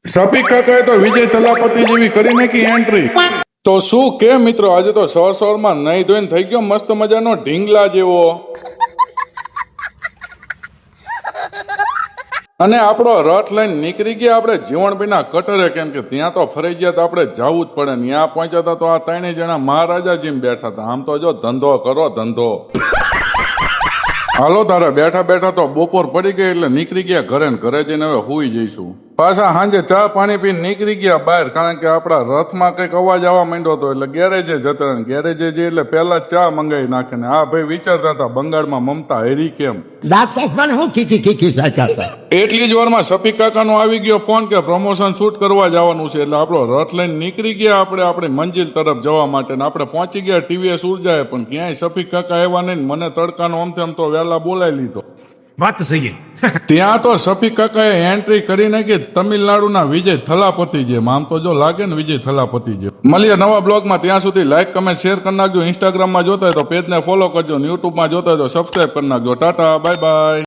સફીક કાકાએ તો વિજય થલાપતિ જેવી કરી નાખી એન્ટ્રી. તો શું કે મિત્રો, આજે તો સવારમાં નહીં ધોઈને થઈ ગયો મસ્ત મજાનો ઢીંગલા જેવો. અને આપણો રથ લઈને નીકળી ગયા આપણે જીવણભાઈના કટરે, કેમ કે ત્યાં તો ફરજિયાત આપણે જવું જ પડે. ત્યાં પહોંચ્યા હતા તો આ ત્રણેય જણા મહારાજા જેમ બેઠા હતા. આમ તો જો ધંધો કરો ધંધો. હાલો તારે બેઠા બેઠા તો બપોર પડી ગઈ એટલે નીકળી ગયા ઘરે ને ઘરે જઈને હવે હુઈ જઈશું. પાછા સાંજે ચા પાણી પીને નીકળી ગયા બહાર, કારણ કે આપણા રથમાં કંઈક અવાજ આવવા માંડ્યો હતો એટલે ગેરેજે જતા રહે. ગેરેજે જઈ એટલે પહેલા ચા મંગાવી નાખે ને આ ભાઈ વિચારતા હતા બંગાળમાં મમતા હેરી કેમ. એટલી જ વારમાં સફીક કાકાનો આવી ગયો ફોન કે પ્રમોશન શૂટ કરવા જવાનું છે. એટલે આપણો રથ લઈને નીકળી ગયા આપણે આપણી મંજિલ તરફ જવા માટે. ને આપણે પહોંચી ગયા ટીવીએસ ઉર્જાએ, પણ ક્યાંય સફીક કાકા આવ્યા નહીં. મને તડકાનો આમ તો વહેલા બોલાવી લીધો. વાત સહી. ત્યાં તો સફીક કાકાએ એન્ટ્રી કરી નાખી તમિલનાડુના વિજય થલાપતિ જેમ. આમ તો જો લાગે ને વિજય થલાપતિ જેમ. મળીએ નવા બ્લોગમાં, ત્યાં સુધી લાઈક કમેન્ટ શેર કરી નાખજો. ઇન્સ્ટાગ્રામમાં જોતા હોય તો પેજને ફોલો કરજો, યુટ્યુબમાં જોતા હોય તો સબસ્ક્રાઈબ કરી નાખજો. Tata bye bye.